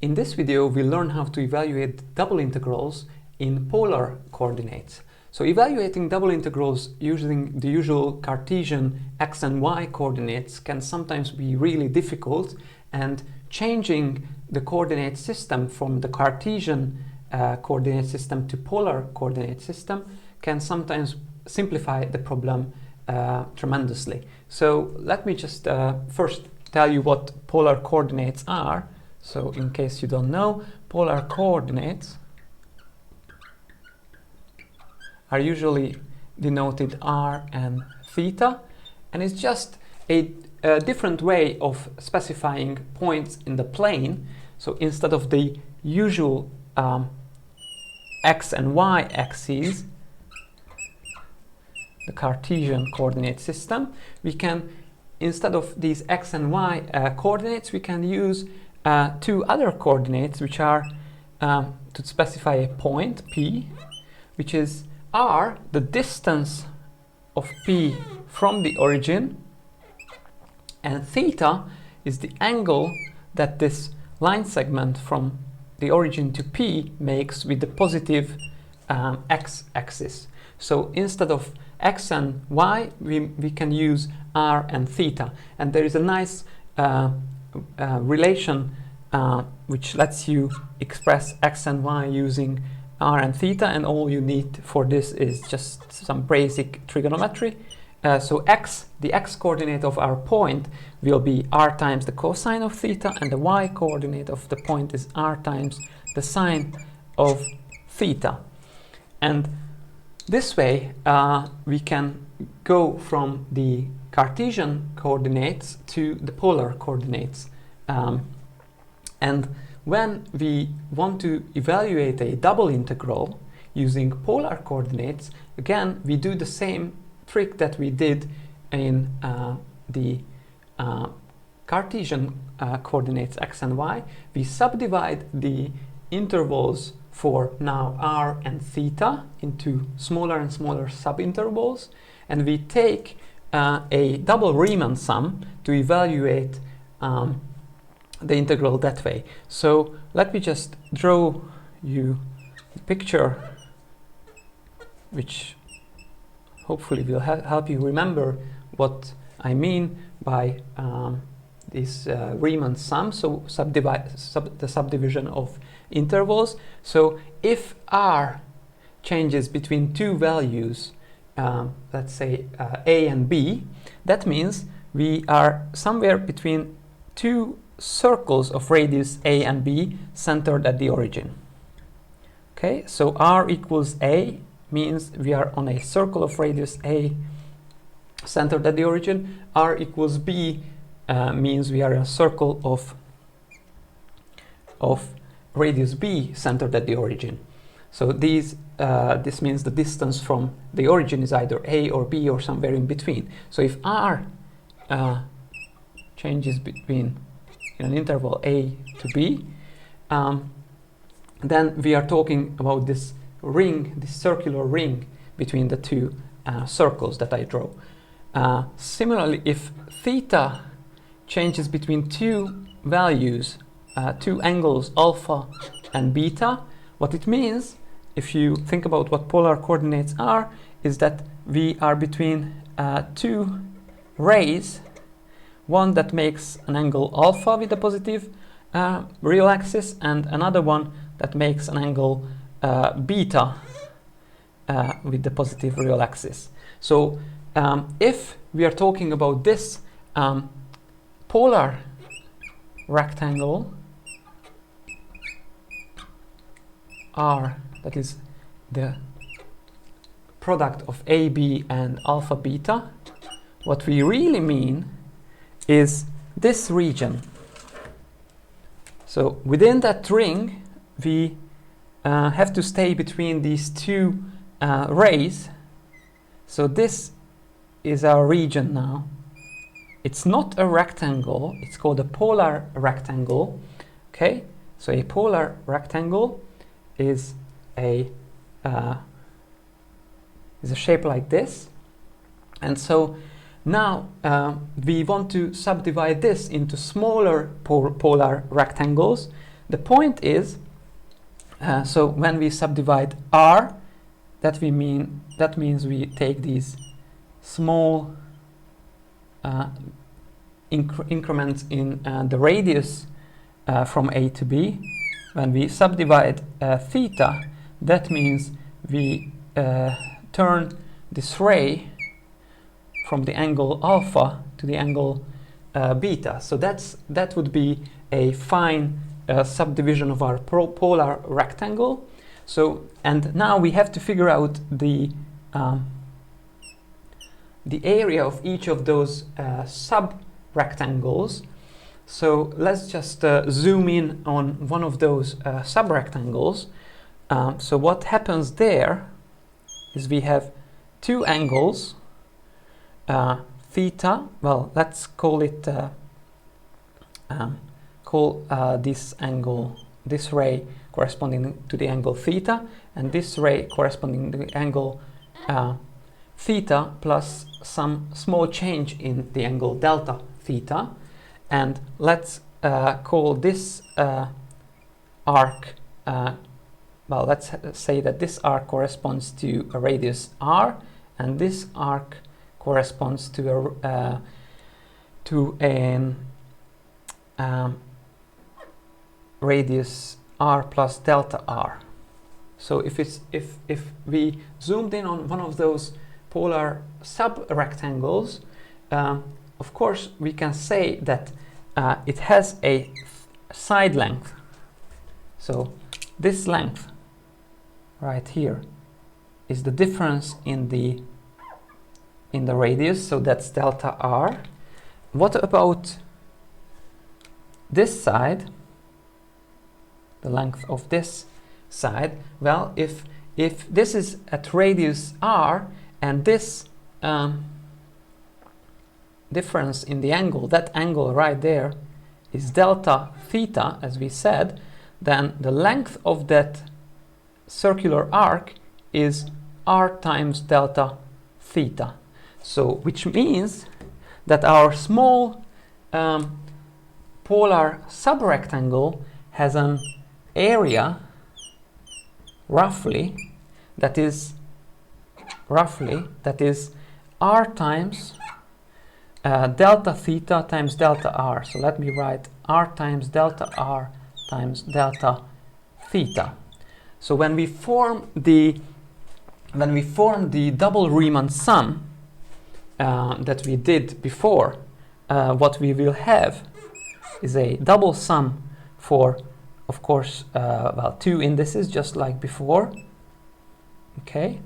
In this video, we'll learn how to evaluate double integrals in polar coordinates. So evaluating double integrals using the usual Cartesian x and y coordinates can sometimes be really difficult, and changing the coordinate system from the Cartesian coordinate system to polar coordinate system can sometimes simplify the problem tremendously. So let me just first tell you what polar coordinates are. So in case you don't know, polar coordinates are usually denoted r and theta, and it's just a different way of specifying points in the plane. So instead of the usual x and y axes, the Cartesian coordinate system, we can, instead of these x and y coordinates, we can use two other coordinates, which are to specify a point P, which is r, the distance of P from the origin, and theta is the angle that this line segment from the origin to P makes with the positive x-axis. So instead of x and y, we can use r and theta, and there is a nice relation which lets you express x and y using r and theta, and all you need for this is just some basic trigonometry. So the x coordinate of our point will be r times the cosine of theta, and the y coordinate of the point is r times the sine of theta. And this way we can go from the Cartesian coordinates to the polar coordinates. And when we want to evaluate a double integral using polar coordinates, again, we do the same trick that we did in the Cartesian coordinates x and y. We subdivide the intervals for now r and theta into smaller and smaller subintervals, and we take a double Riemann sum to evaluate the integral that way. So let me just draw you a picture which hopefully will help you remember what I mean by this Riemann sum, so the subdivision of intervals. So if r changes between two values, let's say a and b, that means we are somewhere between two circles of radius a and b centered at the origin. Okay, so r equals a means we are on a circle of radius a centered at the origin. R equals b means we are in a circle of radius b centered at the origin. So this means the distance from the origin is either a or b or somewhere in between. So if r changes between in an interval a to b, then we are talking about this ring, this circular ring between the two circles that I draw. Similarly, if theta changes between two values, two angles alpha and beta, what it means, if you think about what polar coordinates are, is that we are between two rays, one that makes an angle alpha with the positive real axis, and another one that makes an angle beta with the positive real axis. So if we are talking about this polar rectangle R, that is the product of a, b and alpha beta, what we really mean is this region. So within that ring we have to stay between these two rays. So this is our region now. It's not a rectangle, it's called a polar rectangle. Okay, so a polar rectangle is a shape like this, and so now we want to subdivide this into smaller polar rectangles. the point is, so when we subdivide R, that means we take these small increments in the radius from A to B. When we subdivide theta, that means we turn this ray from the angle alpha to the angle beta. So that would be a fine subdivision of our polar rectangle. So, and now we have to figure out the area of each of those sub-rectangles. So let's just zoom in on one of those sub-rectangles. So what happens there is we have two angles, theta, well, let's call it, this angle, this ray corresponding to the angle theta, and this ray corresponding to the angle theta plus some small change in the angle delta theta. And let's call this arc, well, let's say that this arc corresponds to a radius r, and this arc corresponds to a radius r plus delta r. So if we zoomed in on one of those polar sub-rectangles, of course we can say that it has a side length. So this length right here is the difference in the radius, so that's delta r. What about this side, the length of this side? Well, if this is at radius r and this difference in the angle, that angle right there is delta theta, as we said, then the length of that circular arc is r times delta theta. So which means that our small polar subrectangle has an area roughly that is r times delta theta times delta r. So let me write r times delta r times delta theta. So when we form the double Riemann sum that we did before, what we will have is a double sum for, of course, well, two indices, just like before. Okay.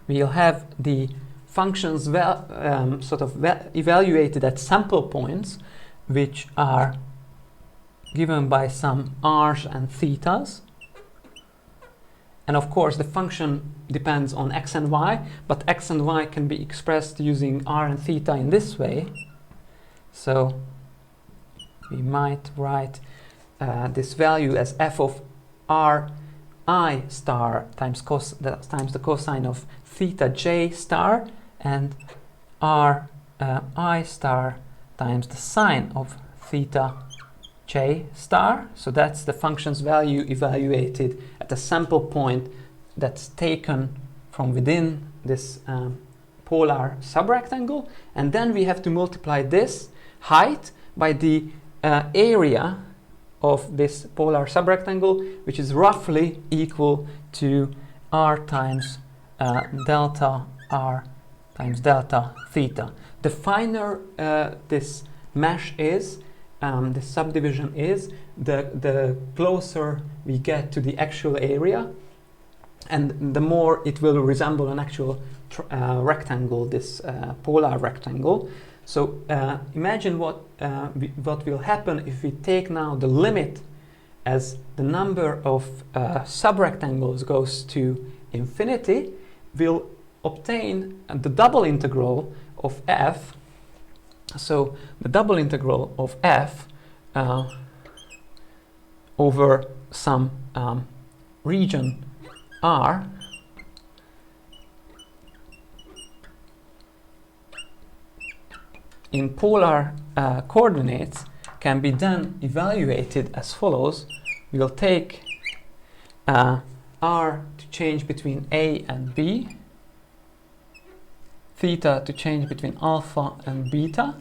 We'll have the functions evaluated at sample points, which are given by some r's and thetas. And of course, the function depends on x and y, but x and y can be expressed using r and theta in this way. So we might write this value as f of r I star times the cosine of theta j star, and r I star times the sine of theta j star. So that's the function's value evaluated at a sample point that's taken from within this polar subrectangle, and then we have to multiply this height by the area of this polar subrectangle, which is roughly equal to r times delta r times delta theta. The finer this mesh is, this subdivision is, the closer we get to the actual area, and the more it will resemble an actual rectangle, this polar rectangle. So imagine what will happen if we take now the limit as the number of subrectangles goes to infinity. We'll obtain the double integral of f. So the double integral of f over some region R in polar coordinates can be then evaluated as follows. We'll take r to change between a and b, theta to change between alpha and beta,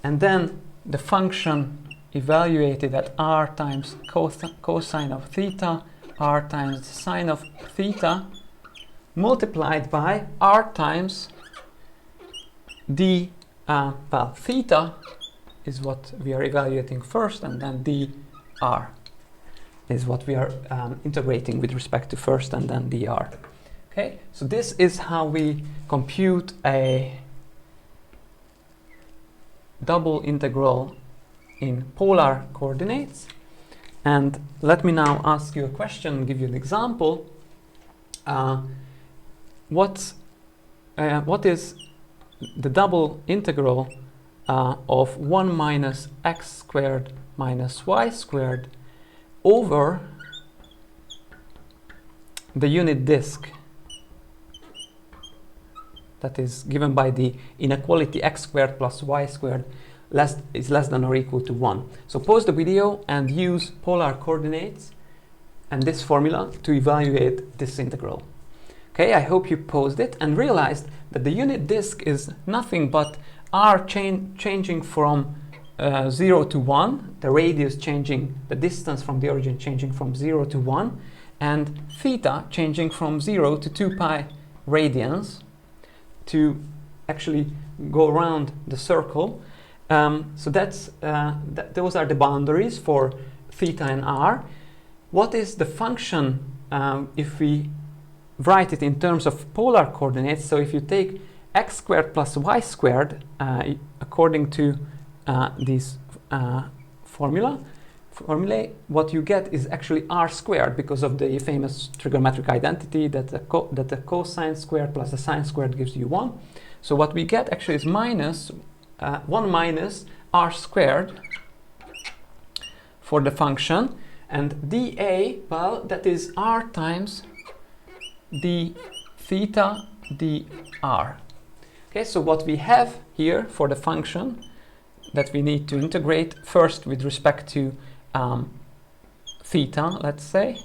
and then the function evaluated at r times cosine of theta, r times the sine of theta, multiplied by r times d, well, theta is what we are evaluating first, and then dr is what we are integrating with respect to first, and then dr. Okay, so this is how we compute a double integral in polar coordinates. And let me now ask you a question, give you an example. What is the double integral of 1 minus x squared minus y squared over the unit disk that is given by the inequality x squared plus y squared is less than or equal to 1. So pause the video and use polar coordinates and this formula to evaluate this integral. Okay, I hope you paused it and realized that the unit disk is nothing but r changing from 0 to 1, the radius changing, the distance from the origin changing from 0 to 1, and theta changing from 0 to 2 pi radians to actually go around the circle. So that's those are the boundaries for theta and r. What is the function if we write it in terms of polar coordinates? So if you take x squared plus y squared according to these formulae, what you get is actually r squared, because of the famous trigonometric identity that the cosine squared plus the sine squared gives you 1. So what we get actually is minus 1 minus r squared for the function, and dA, well, that is r times d theta dr. Okay, so what we have here for the function that we need to integrate first with respect to theta, let's say,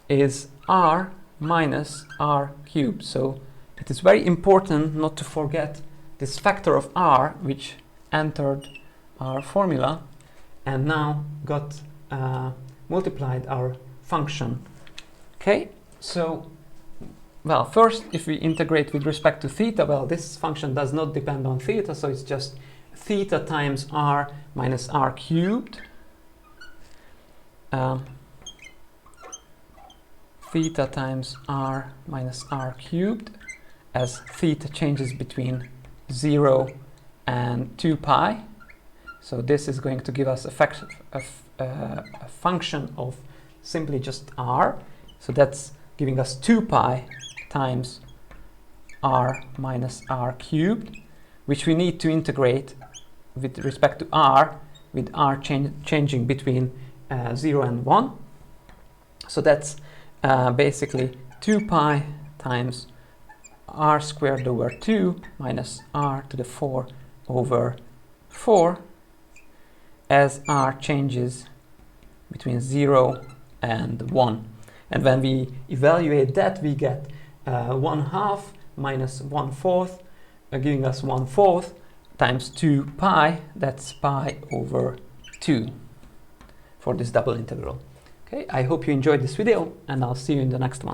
is r minus r cubed. So it is very important not to forget this factor of r, which entered our formula and now got multiplied our function. Okay, so, well, first, if we integrate with respect to theta, well, this function does not depend on theta, so it's just theta times r minus r cubed. Theta times r minus r cubed, as theta changes between 0 and 2 pi. So this is going to give us a function of simply just r. So that's giving us 2 pi times r minus r cubed, which we need to integrate with respect to r, with r changing between 0 and 1. So that's basically 2 pi times r squared over 2 minus r to the 4 over 4, as r changes between 0 and 1. And when we evaluate that, we get 1/2 minus 1/4, giving us 1/4 times 2 pi, that's pi over 2 for this double integral. Okay, I hope you enjoyed this video, and I'll see you in the next one.